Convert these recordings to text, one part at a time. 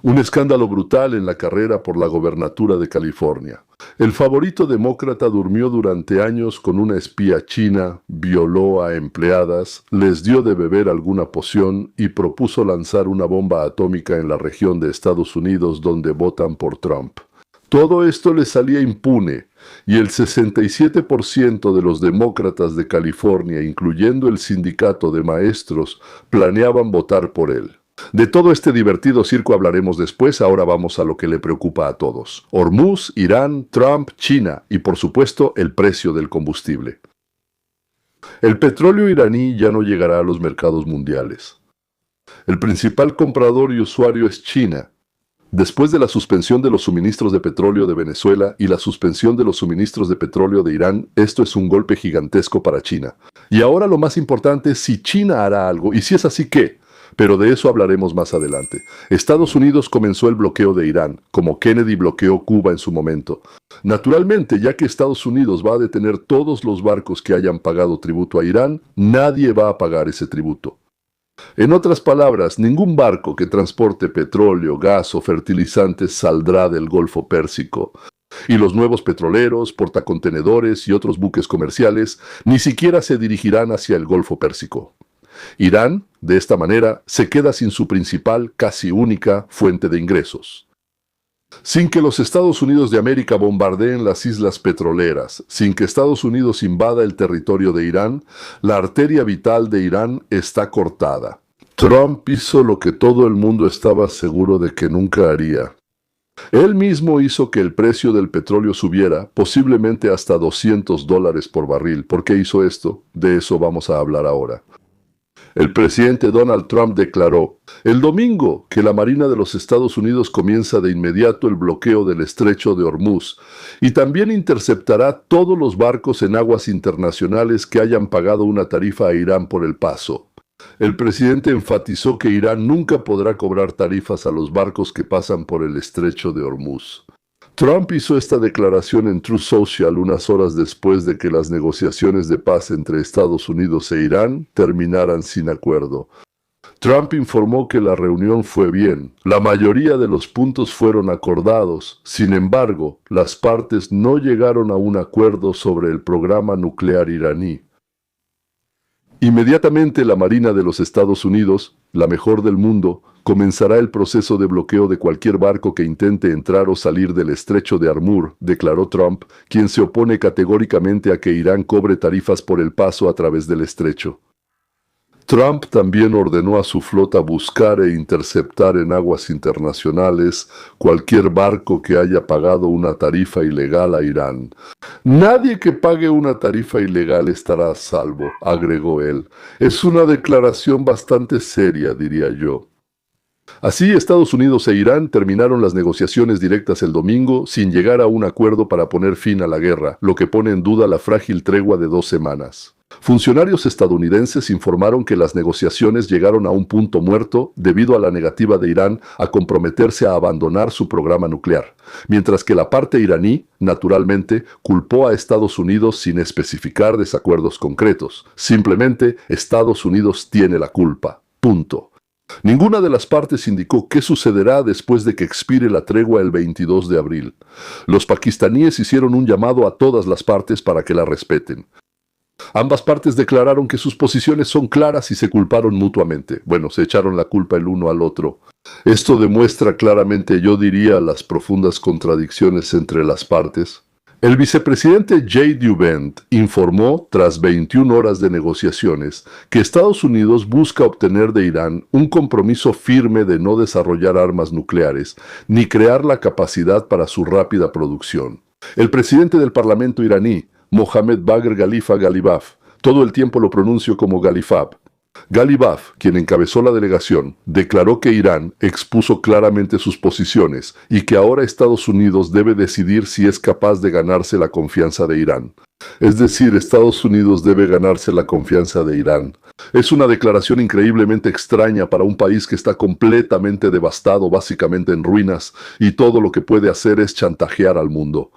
Un escándalo brutal en la carrera por la gobernatura de California. El favorito demócrata durmió durante años con una espía china, violó a empleadas, les dio de beber alguna poción y propuso lanzar una bomba atómica en la región de Estados Unidos donde votan por Trump. Todo esto le salía impune, y el 67% de los demócratas de California, incluyendo el sindicato de maestros, planeaban votar por él. De todo este divertido circo hablaremos después, ahora vamos a lo que le preocupa a todos. Hormuz, Irán, Trump, China y por supuesto el precio del combustible. El petróleo iraní ya no llegará a los mercados mundiales. El principal comprador y usuario es China. Después de la suspensión de los suministros de petróleo de Venezuela y la suspensión de los suministros de petróleo de Irán, esto es un golpe gigantesco para China. Y ahora lo más importante es si China hará algo, y si es así, ¿qué? Pero de eso hablaremos más adelante. Estados Unidos comenzó el bloqueo de Irán, como Kennedy bloqueó Cuba en su momento. Naturalmente, ya que Estados Unidos va a detener todos los barcos que hayan pagado tributo a Irán, nadie va a pagar ese tributo. En otras palabras, ningún barco que transporte petróleo, gas o fertilizantes saldrá del Golfo Pérsico. Y los nuevos petroleros, portacontenedores y otros buques comerciales ni siquiera se dirigirán hacia el Golfo Pérsico. Irán, de esta manera, se queda sin su principal, casi única, fuente de ingresos. Sin que los Estados Unidos de América bombardeen las islas petroleras, sin que Estados Unidos invada el territorio de Irán, la arteria vital de Irán está cortada. Trump hizo lo que todo el mundo estaba seguro de que nunca haría. Él mismo hizo que el precio del petróleo subiera, posiblemente hasta $200 por barril. ¿Por qué hizo esto? De eso vamos a hablar ahora. El presidente Donald Trump declaró el domingo que la Marina de los Estados Unidos comienza de inmediato el bloqueo del estrecho de Hormuz y también interceptará todos los barcos en aguas internacionales que hayan pagado una tarifa a Irán por el paso. El presidente enfatizó que Irán nunca podrá cobrar tarifas a los barcos que pasan por el estrecho de Hormuz. Trump hizo esta declaración en Truth Social unas horas después de que las negociaciones de paz entre Estados Unidos e Irán terminaran sin acuerdo. Trump informó que la reunión fue bien. La mayoría de los puntos fueron acordados. Sin embargo, las partes no llegaron a un acuerdo sobre el programa nuclear iraní. Inmediatamente la Marina de los Estados Unidos, la mejor del mundo, comenzará el proceso de bloqueo de cualquier barco que intente entrar o salir del estrecho de Hormuz, declaró Trump, quien se opone categóricamente a que Irán cobre tarifas por el paso a través del estrecho. Trump también ordenó a su flota buscar e interceptar en aguas internacionales cualquier barco que haya pagado una tarifa ilegal a Irán. Nadie que pague una tarifa ilegal estará a salvo, agregó él. Es una declaración bastante seria, diría yo. Así, Estados Unidos e Irán terminaron las negociaciones directas el domingo sin llegar a un acuerdo para poner fin a la guerra, lo que pone en duda la frágil tregua de 2 semanas. Funcionarios estadounidenses informaron que las negociaciones llegaron a un punto muerto debido a la negativa de Irán a comprometerse a abandonar su programa nuclear, mientras que la parte iraní, naturalmente, culpó a Estados Unidos sin especificar desacuerdos concretos. Simplemente, Estados Unidos tiene la culpa. Punto. Ninguna de las partes indicó qué sucederá después de que expire la tregua el 22 de abril. Los pakistaníes hicieron un llamado a todas las partes para que la respeten. Ambas partes declararon que sus posiciones son claras y se culparon mutuamente. Bueno, se echaron la culpa el uno al otro. Esto demuestra claramente, yo diría, las profundas contradicciones entre las partes. El vicepresidente Jay Dubent informó, tras 21 horas de negociaciones, que Estados Unidos busca obtener de Irán un compromiso firme de no desarrollar armas nucleares, ni crear la capacidad para su rápida producción. El presidente del Parlamento iraní, Mohammad Bagher Ghalibaf, todo el tiempo lo pronuncio como Ghalibaf. Ghalibaf, quien encabezó la delegación, declaró que Irán expuso claramente sus posiciones y que ahora Estados Unidos debe decidir si es capaz de ganarse la confianza de Irán. Es decir, Estados Unidos debe ganarse la confianza de Irán. Es una declaración increíblemente extraña para un país que está completamente devastado, básicamente en ruinas, y todo lo que puede hacer es chantajear al mundo.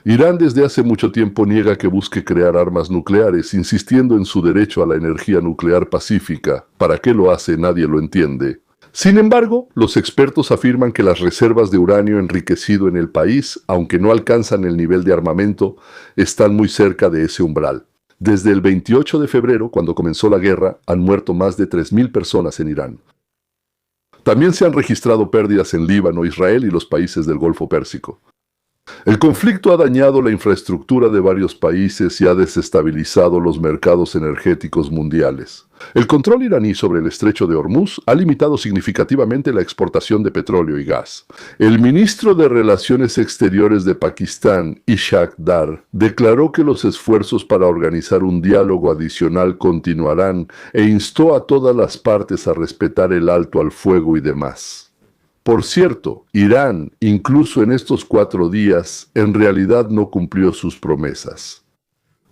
Irán desde hace mucho tiempo niega que busque crear armas nucleares, insistiendo en su derecho a la energía nuclear pacífica. ¿Para qué lo hace? Nadie lo entiende. Sin embargo, los expertos afirman que las reservas de uranio enriquecido en el país, aunque no alcanzan el nivel de armamento, están muy cerca de ese umbral. Desde el 28 de febrero, cuando comenzó la guerra, han muerto más de 3.000 personas en Irán. También se han registrado pérdidas en Líbano, Israel y los países del Golfo Pérsico. El conflicto ha dañado la infraestructura de varios países y ha desestabilizado los mercados energéticos mundiales. El control iraní sobre el estrecho de Hormuz ha limitado significativamente la exportación de petróleo y gas. El ministro de Relaciones Exteriores de Pakistán, Ishaq Dar, declaró que los esfuerzos para organizar un diálogo adicional continuarán e instó a todas las partes a respetar el alto al fuego y demás. Por cierto, Irán, incluso en estos 4 días, en realidad no cumplió sus promesas.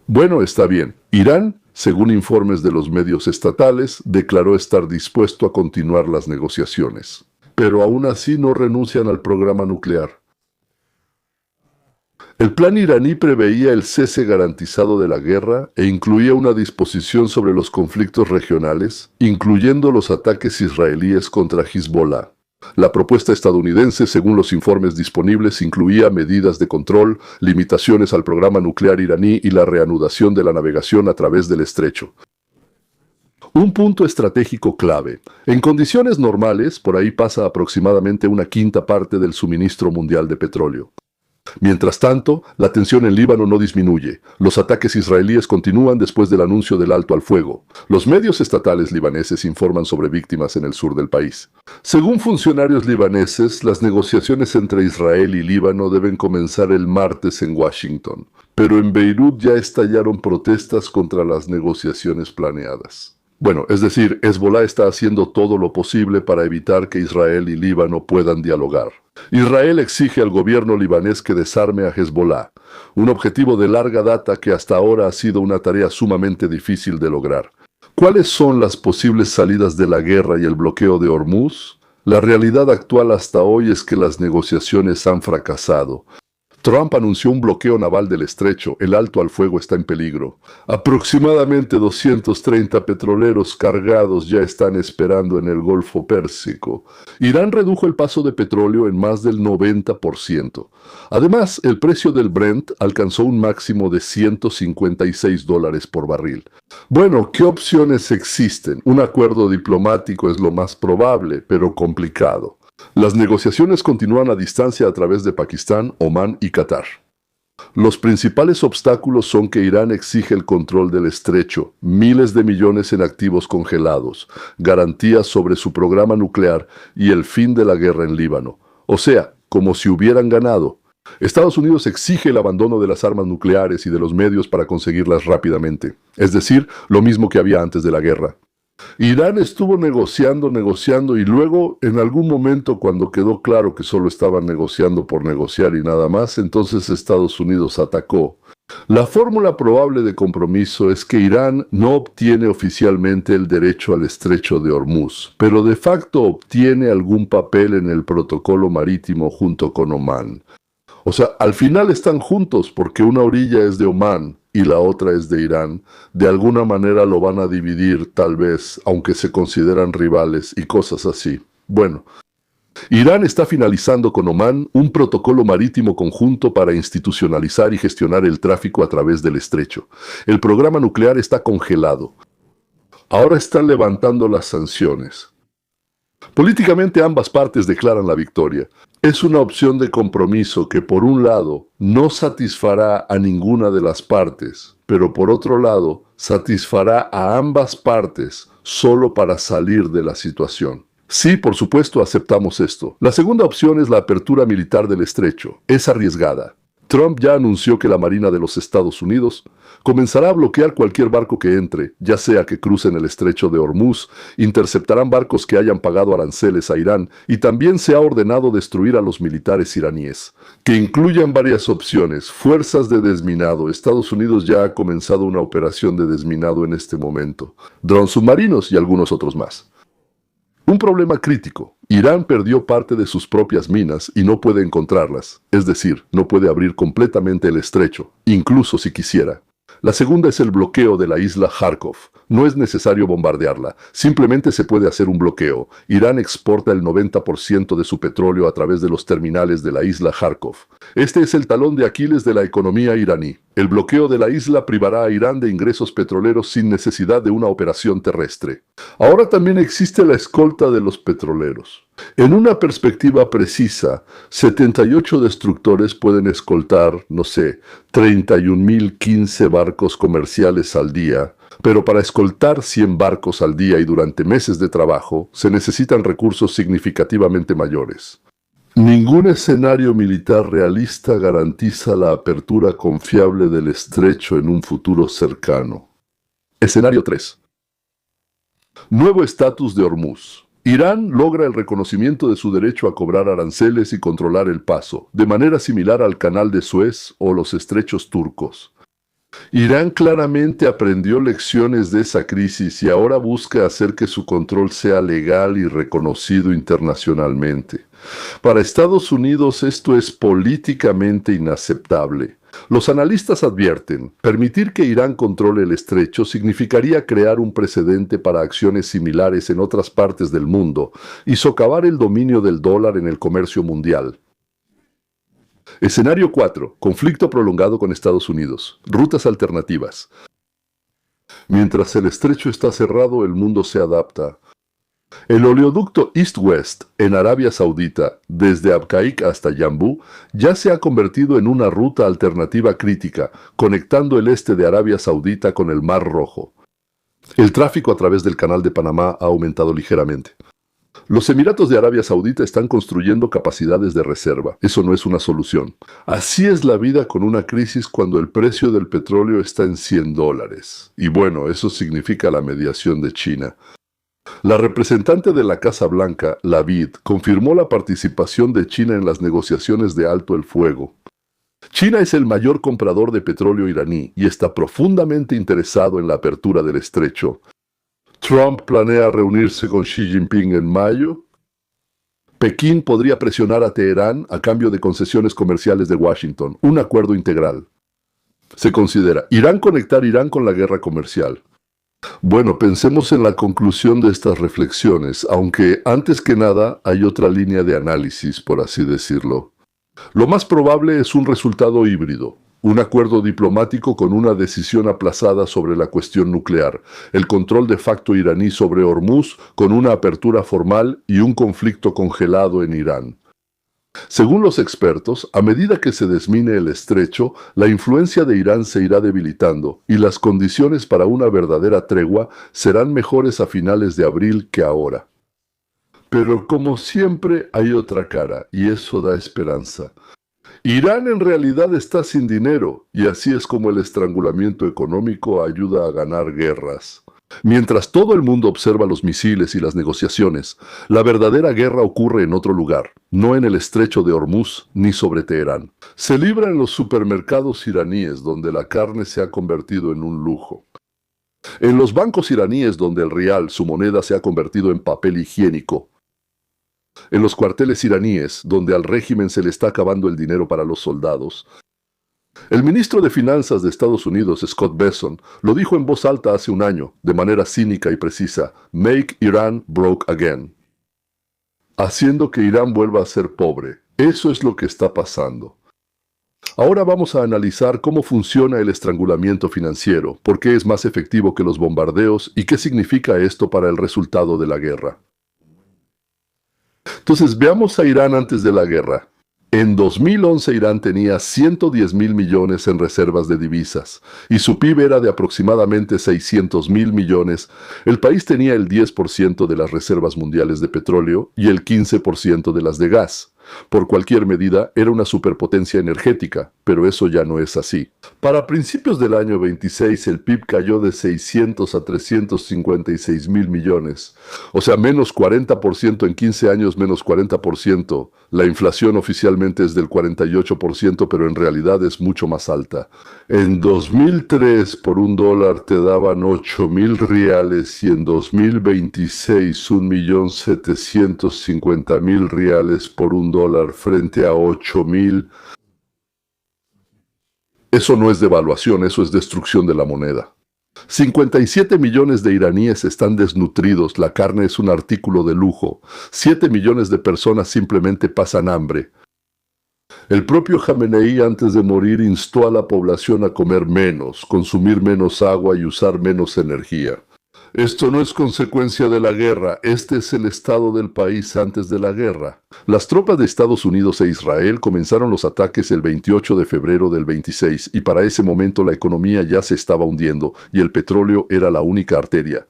Bueno, está bien. Irán, según informes de los medios estatales, declaró estar dispuesto a continuar las negociaciones. Pero aún así no renuncian al programa nuclear. El plan iraní preveía el cese garantizado de la guerra e incluía una disposición sobre los conflictos regionales, incluyendo los ataques israelíes contra Hezbollah. La propuesta estadounidense, según los informes disponibles, incluía medidas de control, limitaciones al programa nuclear iraní y la reanudación de la navegación a través del estrecho. Un punto estratégico clave. En condiciones normales, por ahí pasa aproximadamente 1/5 parte del suministro mundial de petróleo. Mientras tanto, la tensión en Líbano no disminuye. Los ataques israelíes continúan después del anuncio del alto al fuego. Los medios estatales libaneses informan sobre víctimas en el sur del país. Según funcionarios libaneses, las negociaciones entre Israel y Líbano deben comenzar el martes en Washington. Pero en Beirut ya estallaron protestas contra las negociaciones planeadas. Bueno, es decir, Hezbollah está haciendo todo lo posible para evitar que Israel y Líbano puedan dialogar. Israel exige al gobierno libanés que desarme a Hezbollah, un objetivo de larga data que hasta ahora ha sido una tarea sumamente difícil de lograr. ¿Cuáles son las posibles salidas de la guerra y el bloqueo de Hormuz? La realidad actual hasta hoy es que las negociaciones han fracasado. Trump anunció un bloqueo naval del estrecho. El alto al fuego está en peligro. Aproximadamente 230 petroleros cargados ya están esperando en el Golfo Pérsico. Irán redujo el paso de petróleo en más del 90%. Además, el precio del Brent alcanzó un máximo de $156 por barril. Bueno, ¿qué opciones existen? Un acuerdo diplomático es lo más probable, pero complicado. Las negociaciones continúan a distancia a través de Pakistán, Omán y Qatar. Los principales obstáculos son que Irán exige el control del estrecho, miles de millones en activos congelados, garantías sobre su programa nuclear y el fin de la guerra en Líbano. O sea, como si hubieran ganado. Estados Unidos exige el abandono de las armas nucleares y de los medios para conseguirlas rápidamente. Es decir, lo mismo que había antes de la guerra. Irán estuvo negociando y luego, en algún momento, cuando quedó claro que solo estaban negociando por negociar y nada más, entonces Estados Unidos atacó. La fórmula probable de compromiso es que Irán no obtiene oficialmente el derecho al estrecho de Hormuz, pero de facto obtiene algún papel en el protocolo marítimo junto con Omán. O sea, al final están juntos porque una orilla es de Omán y la otra es de Irán. De alguna manera lo van a dividir, tal vez, aunque se consideran rivales y cosas así. Bueno, Irán está finalizando con Omán un protocolo marítimo conjunto para institucionalizar y gestionar el tráfico a través del estrecho. El programa nuclear está congelado. Ahora están levantando las sanciones. Políticamente ambas partes declaran la victoria. Es una opción de compromiso que por un lado no satisfará a ninguna de las partes, pero por otro lado satisfará a ambas partes solo para salir de la situación. Sí, por supuesto aceptamos esto. La segunda opción es la apertura militar del estrecho. Es arriesgada. Trump ya anunció que la Marina de los Estados Unidos comenzará a bloquear cualquier barco que entre, ya sea que crucen el estrecho de Hormuz, interceptarán barcos que hayan pagado aranceles a Irán y también se ha ordenado destruir a los militares iraníes, que incluyan varias opciones. Fuerzas de desminado. Estados Unidos ya ha comenzado una operación de desminado en este momento. Drones submarinos y algunos otros más. Un problema crítico. Irán perdió parte de sus propias minas y no puede encontrarlas, es decir, no puede abrir completamente el estrecho, incluso si quisiera. La segunda es el bloqueo de la isla Kharkov. No es necesario bombardearla, simplemente se puede hacer un bloqueo. Irán exporta el 90% de su petróleo a través de los terminales de la isla Kharkov. Este es el talón de Aquiles de la economía iraní. El bloqueo de la isla privará a Irán de ingresos petroleros sin necesidad de una operación terrestre. Ahora también existe la escolta de los petroleros. En una perspectiva precisa, 78 destructores pueden escoltar, 31.015 barcos comerciales al día, pero para escoltar 100 barcos al día y durante meses de trabajo, se necesitan recursos significativamente mayores. Ningún escenario militar realista garantiza la apertura confiable del estrecho en un futuro cercano. Escenario 3. Nuevo estatus de Hormuz. Irán logra el reconocimiento de su derecho a cobrar aranceles y controlar el paso, de manera similar al Canal de Suez o los estrechos turcos. Irán claramente aprendió lecciones de esa crisis y ahora busca hacer que su control sea legal y reconocido internacionalmente. Para Estados Unidos esto es políticamente inaceptable. Los analistas advierten, permitir que Irán controle el estrecho significaría crear un precedente para acciones similares en otras partes del mundo y socavar el dominio del dólar en el comercio mundial. Escenario 4. Conflicto prolongado con Estados Unidos. Rutas alternativas. Mientras el estrecho está cerrado, el mundo se adapta. El oleoducto East-West en Arabia Saudita, desde Abqaiq hasta Yambú, ya se ha convertido en una ruta alternativa crítica, conectando el este de Arabia Saudita con el Mar Rojo. El tráfico a través del Canal de Panamá ha aumentado ligeramente. Los Emiratos de Arabia Saudita están construyendo capacidades de reserva. Eso no es una solución. Así es la vida con una crisis cuando el precio del petróleo está en $100. Y bueno, eso significa la mediación de China. La representante de la Casa Blanca, Lavid, confirmó la participación de China en las negociaciones de alto el fuego. China es el mayor comprador de petróleo iraní y está profundamente interesado en la apertura del estrecho. ¿Trump planea reunirse con Xi Jinping en mayo? Pekín podría presionar a Teherán a cambio de concesiones comerciales de Washington, un acuerdo integral. Se considera Irán conectar Irán con la guerra comercial. Bueno, pensemos en la conclusión de estas reflexiones, aunque antes que nada hay otra línea de análisis, por así decirlo. Lo más probable es un resultado híbrido. Un acuerdo diplomático con una decisión aplazada sobre la cuestión nuclear, el control de facto iraní sobre Hormuz con una apertura formal y un conflicto congelado en Irán. Según los expertos, a medida que se desmine el estrecho, la influencia de Irán se irá debilitando y las condiciones para una verdadera tregua serán mejores a finales de abril que ahora. Pero como siempre hay otra cara y eso da esperanza. Irán en realidad está sin dinero y así es como el estrangulamiento económico ayuda a ganar guerras. Mientras todo el mundo observa los misiles y las negociaciones, la verdadera guerra ocurre en otro lugar, no en el estrecho de Hormuz ni sobre Teherán. Se libra en los supermercados iraníes donde la carne se ha convertido en un lujo. En los bancos iraníes donde el rial, su moneda, se ha convertido en papel higiénico. En los cuarteles iraníes, donde al régimen se le está acabando el dinero para los soldados. El ministro de Finanzas de Estados Unidos, Scott Bessent, lo dijo en voz alta hace un año, de manera cínica y precisa: "Make Iran broke again", haciendo que Irán vuelva a ser pobre. Eso es lo que está pasando. Ahora vamos a analizar cómo funciona el estrangulamiento financiero, por qué es más efectivo que los bombardeos y qué significa esto para el resultado de la guerra. Entonces, veamos a Irán antes de la guerra. En 2011 Irán tenía 110.000 millones en reservas de divisas y su PIB era de aproximadamente 600.000 millones. El país tenía el 10% de las reservas mundiales de petróleo y el 15% de las de gas. Por cualquier medida, era una superpotencia energética, pero eso ya no es así. Para principios del año 26, el PIB cayó de 600 a 356.000 millones. O sea, menos 40% en 15 años, menos 40%. La inflación oficialmente es del 48%, pero en realidad es mucho más alta. En 2003, por $1 te daban 8.000 riales y en 2026, 1.750.000 riales por $1 frente a 8.000. Eso no es devaluación, eso es destrucción de la moneda. 57 millones de iraníes están desnutridos, la carne es un artículo de lujo. 7 millones de personas simplemente pasan hambre. El propio Jamenei antes de morir instó a la población a comer menos, consumir menos agua y usar menos energía. Esto no es consecuencia de la guerra, este es el estado del país antes de la guerra. Las tropas de Estados Unidos e Israel comenzaron los ataques el 28 de febrero del 26 y para ese momento la economía ya se estaba hundiendo y el petróleo era la única arteria.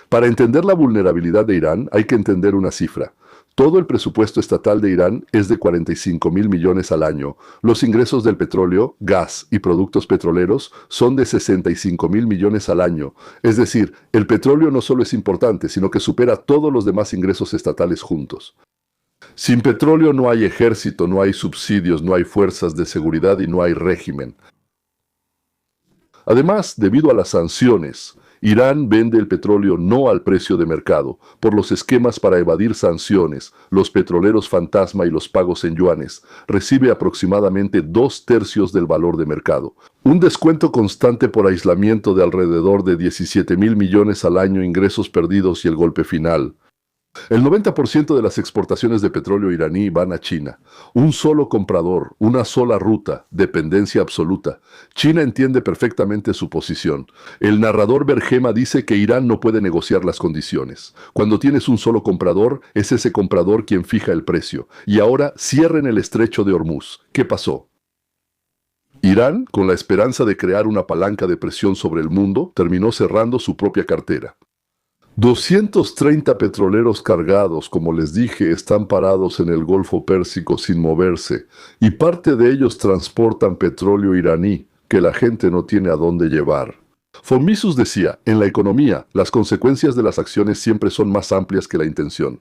Para entender la vulnerabilidad de Irán hay que entender una cifra. Todo el presupuesto estatal de Irán es de 45.000 millones al año. Los ingresos del petróleo, gas y productos petroleros son de 65.000 millones al año. Es decir, el petróleo no solo es importante, sino que supera todos los demás ingresos estatales juntos. Sin petróleo no hay ejército, no hay subsidios, no hay fuerzas de seguridad y no hay régimen. Además, debido a las sanciones, Irán vende el petróleo no al precio de mercado, por los esquemas para evadir sanciones, los petroleros fantasma y los pagos en yuanes. Recibe aproximadamente 2/3 del valor de mercado. Un descuento constante por aislamiento de alrededor de 17.000 millones al año, ingresos perdidos y el golpe final. El 90% de las exportaciones de petróleo iraní van a China. Un solo comprador, una sola ruta, dependencia absoluta. China entiende perfectamente su posición. El narrador Bergema dice que Irán no puede negociar las condiciones. Cuando tienes un solo comprador, es ese comprador quien fija el precio. Y ahora cierren el estrecho de Hormuz. ¿Qué pasó? Irán, con la esperanza de crear una palanca de presión sobre el mundo, terminó cerrando su propia cartera. 230 petroleros cargados, como les dije, están parados en el Golfo Pérsico sin moverse, y parte de ellos transportan petróleo iraní, que la gente no tiene a dónde llevar. Formisus decía, en la economía, las consecuencias de las acciones siempre son más amplias que la intención.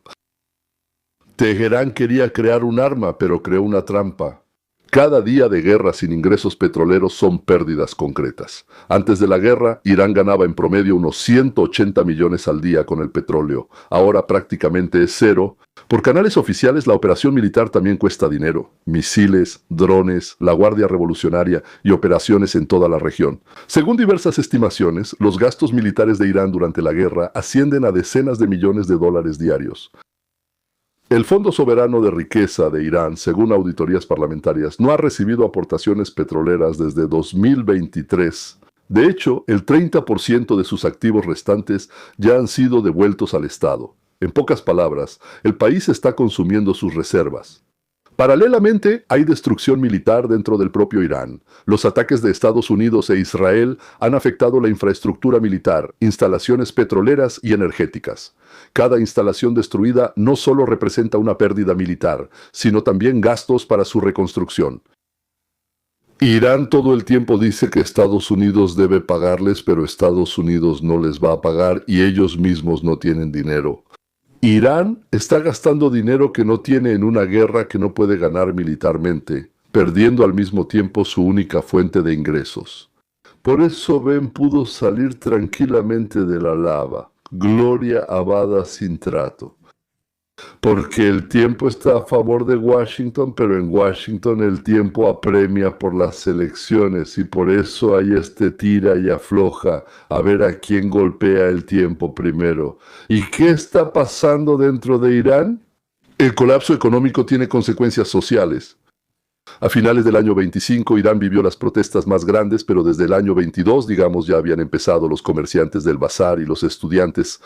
Teherán quería crear un arma, pero creó una trampa. Cada día de guerra sin ingresos petroleros son pérdidas concretas. Antes de la guerra, Irán ganaba en promedio unos 180 millones al día con el petróleo. Ahora prácticamente es cero. Por canales oficiales, la operación militar también cuesta dinero. Misiles, drones, la Guardia Revolucionaria y operaciones en toda la región. Según diversas estimaciones, los gastos militares de Irán durante la guerra ascienden a decenas de millones de dólares diarios. El Fondo Soberano de Riqueza de Irán, según auditorías parlamentarias, no ha recibido aportaciones petroleras desde 2023. De hecho, el 30% de sus activos restantes ya han sido devueltos al Estado. En pocas palabras, el país está consumiendo sus reservas. Paralelamente, hay destrucción militar dentro del propio Irán. Los ataques de Estados Unidos e Israel han afectado la infraestructura militar, instalaciones petroleras y energéticas. Cada instalación destruida no solo representa una pérdida militar, sino también gastos para su reconstrucción. Irán todo el tiempo dice que Estados Unidos debe pagarles, pero Estados Unidos no les va a pagar y ellos mismos no tienen dinero. Irán está gastando dinero que no tiene en una guerra que no puede ganar militarmente, perdiendo al mismo tiempo su única fuente de ingresos. Por eso Ben pudo salir tranquilamente de la lava. Gloria Abada sin trato. Porque el tiempo está a favor de Washington, pero en Washington el tiempo apremia por las elecciones y por eso hay este tira y afloja a ver a quién golpea el tiempo primero. ¿Y qué está pasando dentro de Irán? El colapso económico tiene consecuencias sociales. A finales del año 25, Irán vivió las protestas más grandes, pero desde el año 22, digamos, ya habían empezado los comerciantes del bazar y los estudiantes.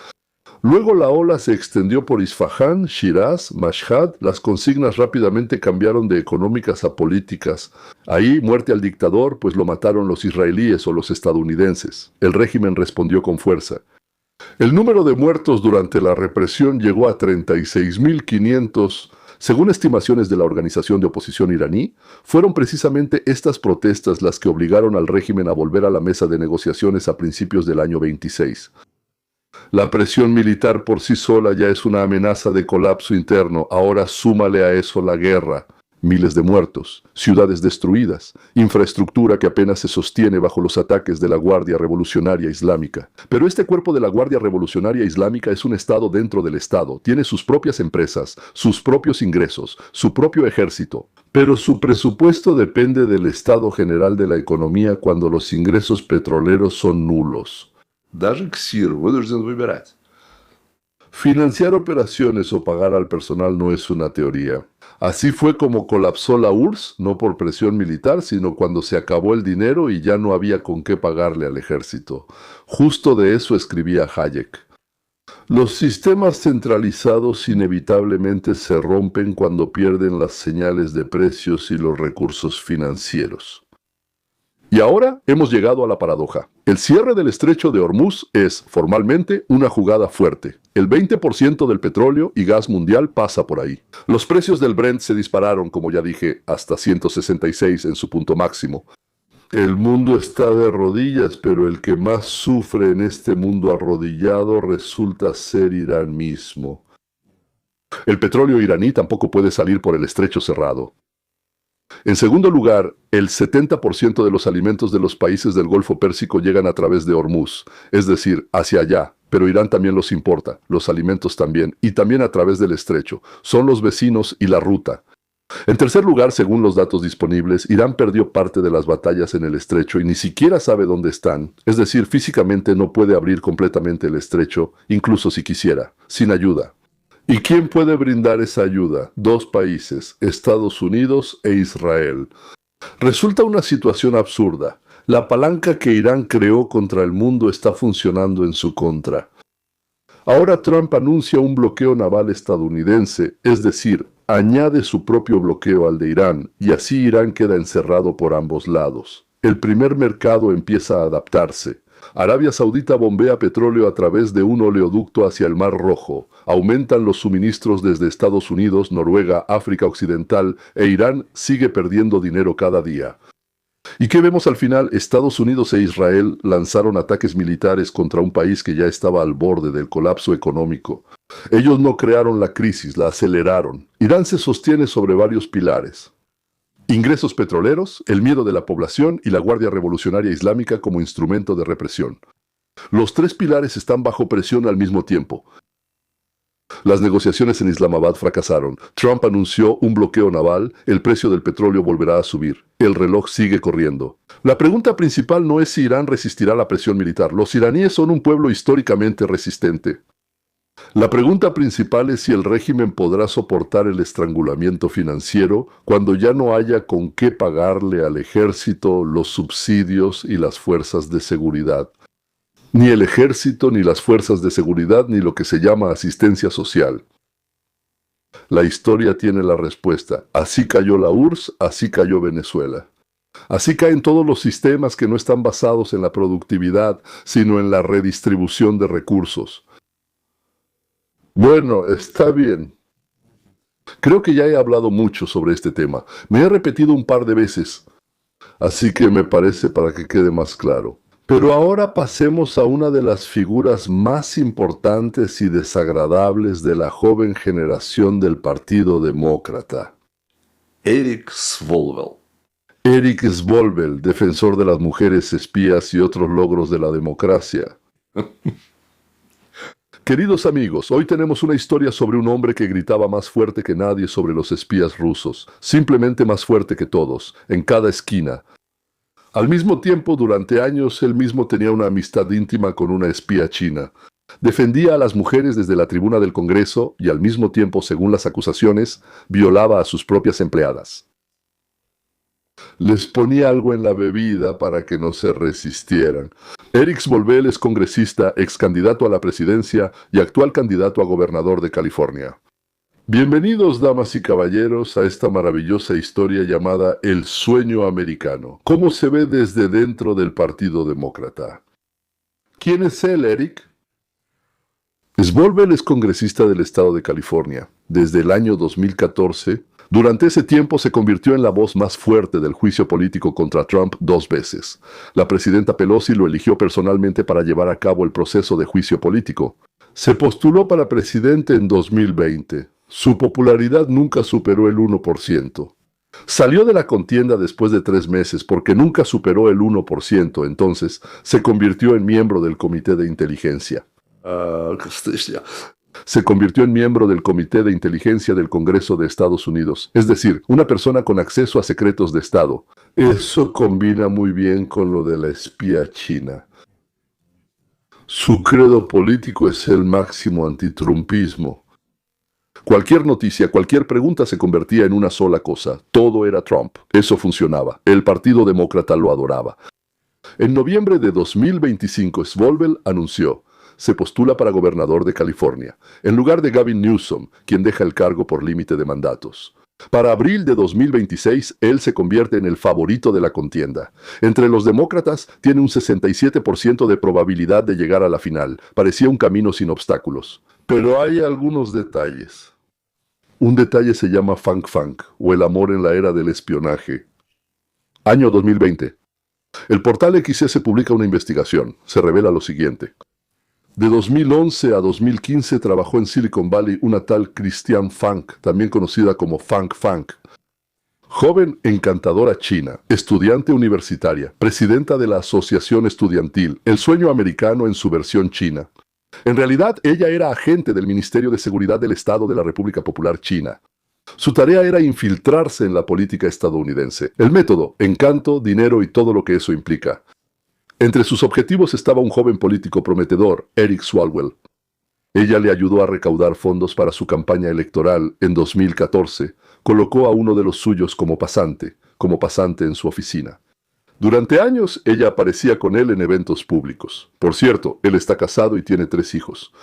Luego la ola se extendió por Isfahán, Shiraz, Mashhad. Las consignas rápidamente cambiaron de económicas a políticas. Ahí, muerte al dictador, pues lo mataron los israelíes o los estadounidenses. El régimen respondió con fuerza. El número de muertos durante la represión llegó a 36.500. Según estimaciones de la organización de oposición iraní, fueron precisamente estas protestas las que obligaron al régimen a volver a la mesa de negociaciones a principios del año 26. La presión militar por sí sola ya es una amenaza de colapso interno, ahora súmale a eso la guerra. Miles de muertos, ciudades destruidas, infraestructura que apenas se sostiene bajo los ataques de la Guardia Revolucionaria Islámica. Pero este cuerpo de la Guardia Revolucionaria Islámica es un Estado dentro del Estado, tiene sus propias empresas, sus propios ingresos, su propio ejército. pero su presupuesto depende del estado general de la economía cuando los ingresos petroleros son nulos. Даже КСИР вынужден выбирать. Financiar operaciones o pagar al personal no es una teoría. Así fue como colapsó la URSS, no por presión militar, sino cuando se acabó el dinero y ya no había con qué pagarle al ejército. Justo de eso escribía Hayek. Los sistemas centralizados inevitablemente se rompen cuando pierden las señales de precios y los recursos financieros. Y ahora hemos llegado a la paradoja. El cierre del estrecho de Hormuz es, formalmente, una jugada fuerte. El 20% del petróleo y gas mundial pasa por ahí. Los precios del Brent se dispararon, como ya dije, hasta 166 en su punto máximo. El mundo está de rodillas, pero el que más sufre en este mundo arrodillado resulta ser Irán mismo. El petróleo iraní tampoco puede salir por el estrecho cerrado. En segundo lugar, el 70% de los alimentos de los países del Golfo Pérsico llegan a través de Hormuz, es decir, hacia allá, pero Irán también los importa, los alimentos también, y también a través del estrecho. Son los vecinos y la ruta. En tercer lugar, según los datos disponibles, Irán perdió parte de las batallas en el estrecho y ni siquiera sabe dónde están, es decir, físicamente no puede abrir completamente el estrecho, incluso si quisiera, sin ayuda. ¿Y quién puede brindar esa ayuda? Dos países, Estados Unidos e Israel. Resulta una situación absurda. La palanca que Irán creó contra el mundo está funcionando en su contra. Ahora Trump anuncia un bloqueo naval estadounidense, es decir, añade su propio bloqueo al de Irán, y así Irán queda encerrado por ambos lados. El primer mercado empieza a adaptarse. Arabia Saudita bombea petróleo a través de un oleoducto hacia el Mar Rojo. Aumentan los suministros desde Estados Unidos, Noruega, África Occidental, e Irán sigue perdiendo dinero cada día. ¿Y qué vemos al final? Estados Unidos e Israel lanzaron ataques militares contra un país que ya estaba al borde del colapso económico. Ellos no crearon la crisis, la aceleraron. Irán se sostiene sobre varios pilares. Ingresos petroleros, el miedo de la población y la Guardia Revolucionaria Islámica como instrumento de represión. Los tres pilares están bajo presión al mismo tiempo. Las negociaciones en Islamabad fracasaron. Trump anunció un bloqueo naval, el precio del petróleo volverá a subir. El reloj sigue corriendo. La pregunta principal no es si Irán resistirá la presión militar. Los iraníes son un pueblo históricamente resistente. La pregunta principal es si el régimen podrá soportar el estrangulamiento financiero cuando ya no haya con qué pagarle al ejército, los subsidios y las fuerzas de seguridad. Ni el ejército, ni las fuerzas de seguridad, ni lo que se llama asistencia social. La historia tiene la respuesta. Así cayó la URSS, así cayó Venezuela. Así caen todos los sistemas que no están basados en la productividad, sino en la redistribución de recursos. Bueno, está bien. Creo que ya he hablado mucho sobre este tema. Me he repetido un par de veces, así que me parece para que quede más claro. Pero ahora pasemos a una de las figuras más importantes y desagradables de la joven generación del Partido Demócrata. Эрик Сволвел. Eric Swalwell, defensor de las mujeres espías y otros logros de la democracia. Queridos amigos, hoy tenemos una historia sobre un hombre que gritaba más fuerte que nadie sobre los espías rusos, simplemente más fuerte que todos, en cada esquina. Al mismo tiempo, durante años, él mismo tenía una amistad íntima con una espía china. Defendía a las mujeres desde la tribuna del Congreso y al mismo tiempo, según las acusaciones, violaba a sus propias empleadas. Les ponía algo en la bebida para que no se resistieran. Eric Swalwell es congresista, ex candidato a la presidencia y actual candidato a gobernador de California. Bienvenidos, damas y caballeros, a esta maravillosa historia llamada El Sueño Americano. ¿Cómo se ve desde dentro del Partido Demócrata? ¿Quién es él, Eric? Swalwell es congresista del estado de California. Desde el año 2014, durante ese tiempo se convirtió en la voz más fuerte del juicio político contra Trump 2 veces. La presidenta Pelosi lo eligió personalmente para llevar a cabo el proceso de juicio político. Se postuló para presidente en 2020. Su popularidad nunca superó el 1%. Salió de la contienda después de 3 meses porque nunca superó el 1%, entonces se convirtió en miembro del Comité de Inteligencia. Se convirtió en miembro del Comité de Inteligencia del Congreso de Estados Unidos, es decir, una persona con acceso a secretos de Estado. Eso combina muy bien con lo de la espía china. Su credo político es el máximo antitrumpismo. Cualquier noticia, cualquier pregunta se convertía en una sola cosa. Todo era Trump. Eso funcionaba. El Partido Demócrata lo adoraba. En noviembre de 2025, Swalwell anunció: se postula para gobernador de California, en lugar de Gavin Newsom, quien deja el cargo por límite de mandatos. Para abril de 2026, él se convierte en el favorito de la contienda. Entre los demócratas, tiene un 67% de probabilidad de llegar a la final. Parecía un camino sin obstáculos. Pero hay algunos detalles. Un detalle se llama Fang Fang, o el amor en la era del espionaje. Año 2020. El portal XS publica una investigación. Se revela lo siguiente. De 2011 a 2015 trabajó en Silicon Valley una tal Christiane Fang, también conocida como Fang Fang. Joven encantadora china, estudiante universitaria, presidenta de la Asociación Estudiantil, el sueño americano en su versión china. En realidad, ella era agente del Ministerio de Seguridad del Estado de la República Popular China. Su tarea era infiltrarse en la política estadounidense. El método: encanto, dinero y todo lo que eso implica. Entre sus objetivos estaba un joven político prometedor, Eric Swalwell. Ella le ayudó a recaudar fondos para su campaña electoral en 2014. Colocó a uno de los suyos como pasante en su oficina. Durante años, ella aparecía con él en eventos públicos. Por cierto, él está casado y tiene 3 hijos.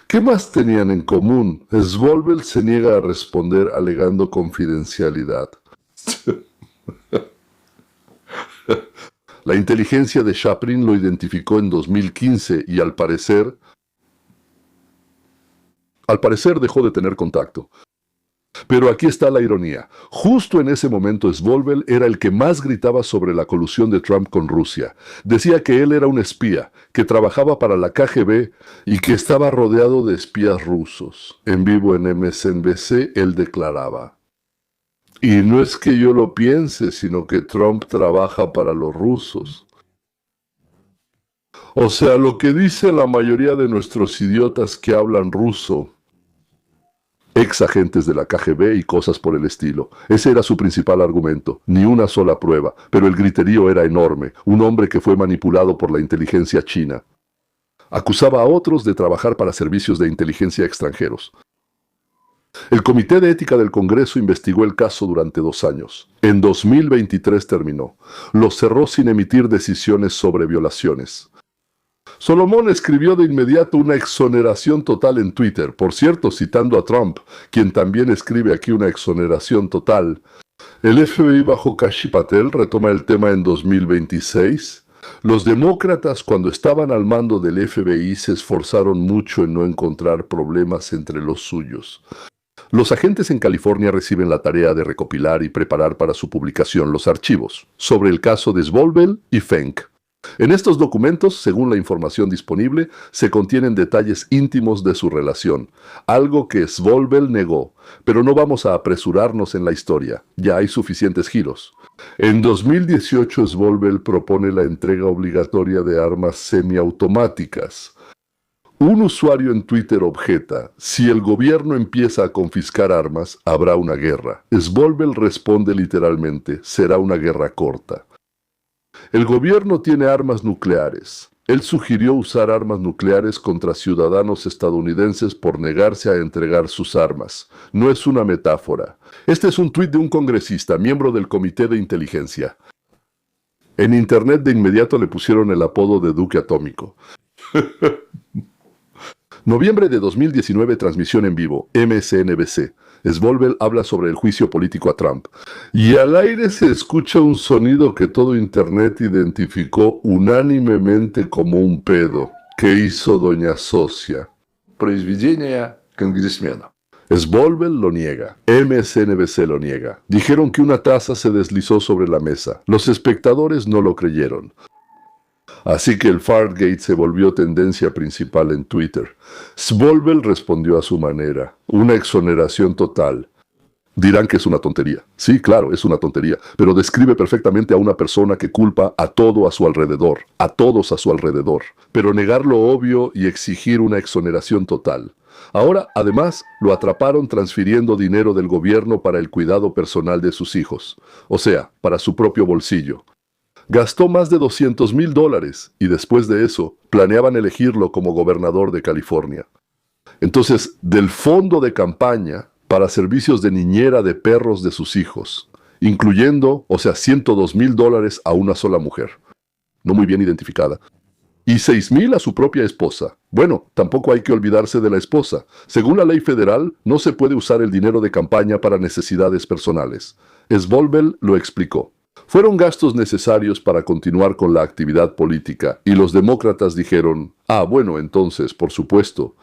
¿Qué más tenían en común? Swalwell se niega a responder alegando confidencialidad. La inteligencia de Chaprin lo identificó en 2015 y al parecer dejó de tener contacto. Pero aquí está la ironía. Justo en ese momento Swalwell era el que más gritaba sobre la colusión de Trump con Rusia. Decía que él era un espía, que trabajaba para la KGB y que estaba rodeado de espías rusos. En vivo en MSNBC, él declaraba: y no es que yo lo piense, sino que Trump trabaja para los rusos. O sea, lo que dice la mayoría de nuestros idiotas que hablan ruso. Ex agentes de la KGB y cosas por el estilo. Ese era su principal argumento. Ni una sola prueba, pero el griterío era enorme. Un hombre que fue manipulado por la inteligencia china. Acusaba a otros de trabajar para servicios de inteligencia extranjeros. El Comité de Ética del Congreso investigó el caso durante 2 años. En 2023 terminó. Lo cerró sin emitir decisiones sobre violaciones. Solomon escribió de inmediato una exoneración total en Twitter, por cierto, citando a Trump, quien también escribe aquí una exoneración total. El FBI bajo Kashi Patel retoma el tema en 2026. Los demócratas, cuando estaban al mando del FBI, se esforzaron mucho en no encontrar problemas entre los suyos. Los agentes en California reciben la tarea de recopilar y preparar para su publicación los archivos sobre el caso de Swalwell y Feng. En estos documentos, según la información disponible, se contienen detalles íntimos de su relación, algo que Swalwell negó, pero no vamos a apresurarnos en la historia, ya hay suficientes giros. En 2018, Swalwell propone la entrega obligatoria de armas semiautomáticas. Un usuario en Twitter objeta: si el gobierno empieza a confiscar armas, habrá una guerra. Swalwell responde literalmente: será una guerra corta. El gobierno tiene armas nucleares. Él sugirió usar armas nucleares contra ciudadanos estadounidenses por negarse a entregar sus armas. No es una metáfora. Este es un tuit de un congresista, miembro del Comité de Inteligencia. En internet de inmediato le pusieron el apodo de Duque Atómico. Noviembre de 2019, transmisión en vivo, MSNBC. Swalwell habla sobre el juicio político a Trump. Y al aire se escucha un sonido que todo Internet identificó unánimemente como un pedo. ¿Qué hizo doña Socia? Произведение конгрессмена. Swalwell lo niega. MSNBC lo niega. Dijeron que una taza se deslizó sobre la mesa. Los espectadores no lo creyeron. Así que el Fartgate se volvió tendencia principal en Twitter. Swalwell respondió a su manera. Una exoneración total. Dirán que es una tontería. Sí, claro, es una tontería, pero describe perfectamente a una persona que culpa a todo a su alrededor, a todos a su alrededor. Pero negar lo obvio y exigir una exoneración total. Ahora, además, lo atraparon transfiriendo dinero del gobierno para el cuidado personal de sus hijos, o sea, para su propio bolsillo. Gastó más de $200,000 y después de eso planeaban elegirlo como gobernador de California. Entonces, del fondo de campaña para servicios de niñera de perros de sus hijos, incluyendo, o sea, $102,000 a una sola mujer, no muy bien identificada, y $6,000 a su propia esposa. Bueno, tampoco hay que olvidarse de la esposa. Según la ley federal, no se puede usar el dinero de campaña para necesidades personales. Svolbel lo explicó. Fueron gastos necesarios para continuar con la actividad política, y los demócratas dijeron, bueno, entonces, por supuesto.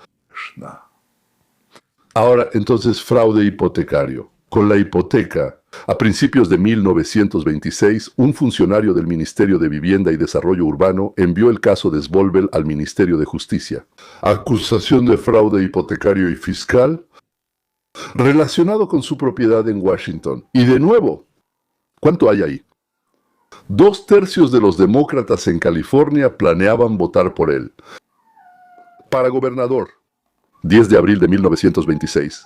Ahora, entonces, fraude hipotecario. Con la hipoteca, a principios de 1926, un funcionario del Ministerio de Vivienda y Desarrollo Urbano envió el caso de Svolbel al Ministerio de Justicia. Acusación de fraude hipotecario y fiscal relacionado con su propiedad en Washington. Y de nuevo, ¿cuánto hay ahí? 2/3 de los demócratas en California planeaban votar por él. Para gobernador, 10 de abril de 1926.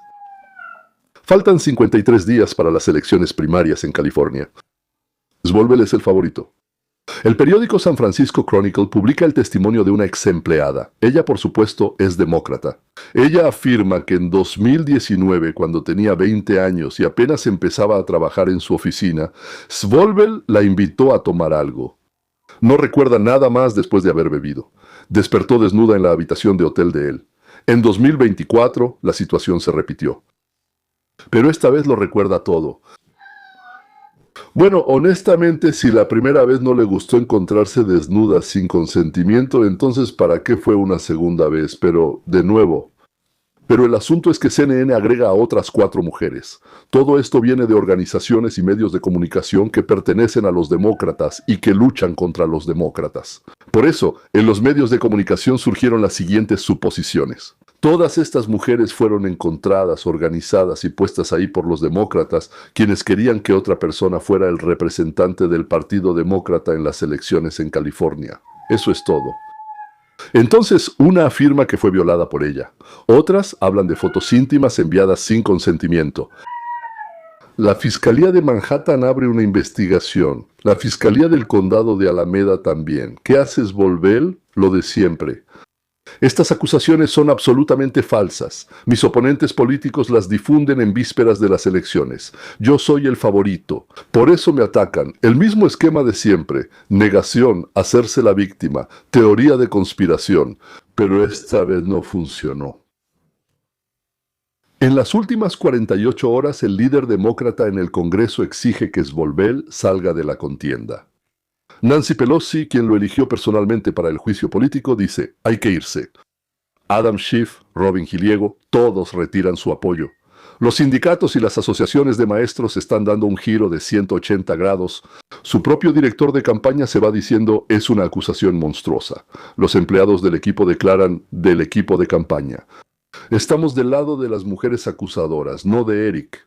Faltan 53 días para las elecciones primarias en California. Svolbel es el favorito. El periódico San Francisco Chronicle publica el testimonio de una ex empleada. Ella, por supuesto, es demócrata. Ella afirma que en 2019, cuando tenía 20 años y apenas empezaba a trabajar en su oficina, Svolbel la invitó a tomar algo. No recuerda nada más después de haber bebido. Despertó desnuda en la habitación de hotel de él. En 2024, la situación se repitió. Pero esta vez lo recuerda todo. Bueno, honestamente, si la primera vez no le gustó encontrarse desnuda sin consentimiento, entonces ¿para qué fue una segunda vez? Pero, de nuevo. Pero el asunto es que CNN agrega a otras 4 mujeres. Todo esto viene de organizaciones y medios de comunicación que pertenecen a los demócratas y que luchan contra los demócratas. Por eso, en los medios de comunicación surgieron las siguientes suposiciones. Todas estas mujeres fueron encontradas, organizadas y puestas ahí por los demócratas, quienes querían que otra persona fuera el representante del Partido Demócrata en las elecciones en California. Eso es todo. Entonces, una afirma que fue violada por ella. Otras hablan de fotos íntimas enviadas sin consentimiento. La Fiscalía de Manhattan abre una investigación. La Fiscalía del Condado de Alameda también. ¿Qué hace Svolbel? Lo de siempre. Estas acusaciones son absolutamente falsas. Mis oponentes políticos las difunden en vísperas de las elecciones. Yo soy el favorito. Por eso me atacan. El mismo esquema de siempre. Negación, hacerse la víctima, teoría de conspiración. Pero esta vez no funcionó. En las últimas 48 horas, el líder demócrata en el Congreso exige que Svolbel salga de la contienda. Nancy Pelosi, quien lo eligió personalmente para el juicio político, dice, hay que irse. Adam Schiff, Robin Giliego, todos retiran su apoyo. Los sindicatos y las asociaciones de maestros están dando un giro de 180 grados. Su propio director de campaña se va diciendo, es una acusación monstruosa. Los empleados del equipo declaran, del equipo de campaña. Estamos del lado de las mujeres acusadoras, no de Eric.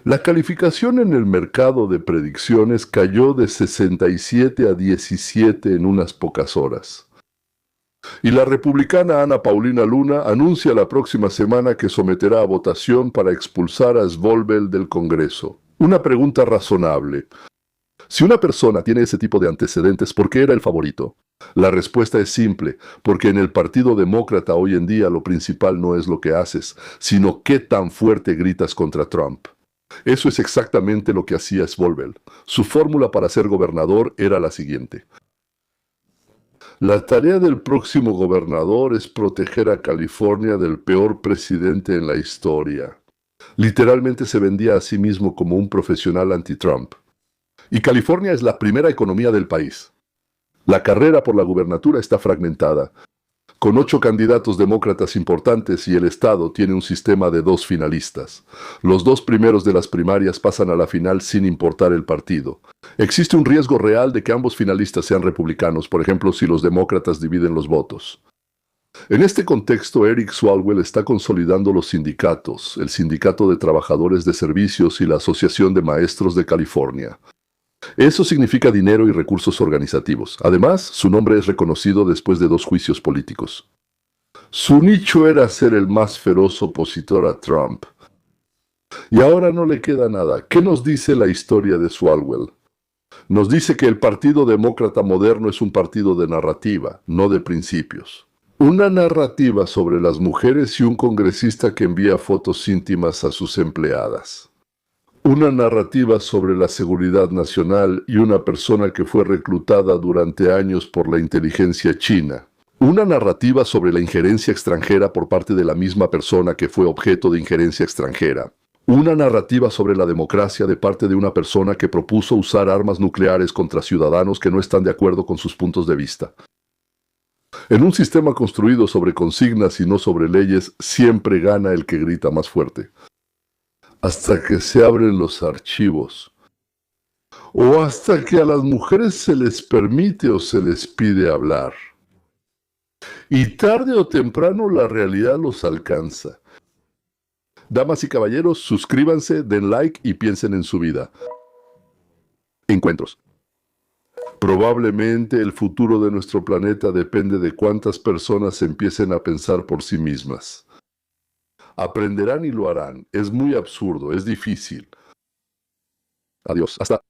La calificación en el mercado de predicciones cayó de 67 a 17 en unas pocas horas. Y la republicana Ana Paulina Luna anuncia la próxima semana que someterá a votación para expulsar a Svolbel del Congreso. Una pregunta razonable. Si una persona tiene ese tipo de antecedentes, ¿por qué era el favorito? La respuesta es simple, porque en el Partido Demócrata hoy en día lo principal no es lo que haces, sino qué tan fuerte gritas contra Trump. Eso es exactamente lo que hacía Svolbel. Su fórmula para ser gobernador era la siguiente. La tarea del próximo gobernador es proteger a California del peor presidente en la historia. Literalmente se vendía a sí mismo como un profesional anti-Trump. Y California es la primera economía del país. La carrera por la gubernatura está fragmentada, con 8 candidatos demócratas importantes y el estado tiene un sistema de 2 finalistas. Los 2 primeros de las primarias pasan a la final sin importar el partido. Existe un riesgo real de que ambos finalistas sean republicanos, por ejemplo, si los demócratas dividen los votos. En este contexto, Eric Swalwell está consolidando los sindicatos, el Sindicato de Trabajadores de Servicios y la Asociación de Maestros de California. Eso significa dinero y recursos organizativos. Además, su nombre es reconocido después de 2 juicios políticos. Su nicho era ser el más feroz opositor a Trump. Y ahora no le queda nada. ¿Qué nos dice la historia de Swalwell? Nos dice que el Partido Demócrata moderno es un partido de narrativa, no de principios. Una narrativa sobre las mujeres y un congresista que envía fotos íntimas a sus empleadas. Una narrativa sobre la seguridad nacional y una persona que fue reclutada durante años por la inteligencia china. Una narrativa sobre la injerencia extranjera por parte de la misma persona que fue objeto de injerencia extranjera. Una narrativa sobre la democracia de parte de una persona que propuso usar armas nucleares contra ciudadanos que no están de acuerdo con sus puntos de vista. En un sistema construido sobre consignas y no sobre leyes, siempre gana el que grita más fuerte. Hasta que se abren los archivos. O hasta que a las mujeres se les permite o se les pide hablar. Y tarde o temprano la realidad los alcanza. Damas y caballeros, suscríbanse, den like y piensen en su vida. Encuentros. Probablemente el futuro de nuestro planeta depende de cuántas personas empiecen a pensar por sí mismas. Aprenderán y lo harán. Es muy absurdo, es difícil. Adiós. Hasta.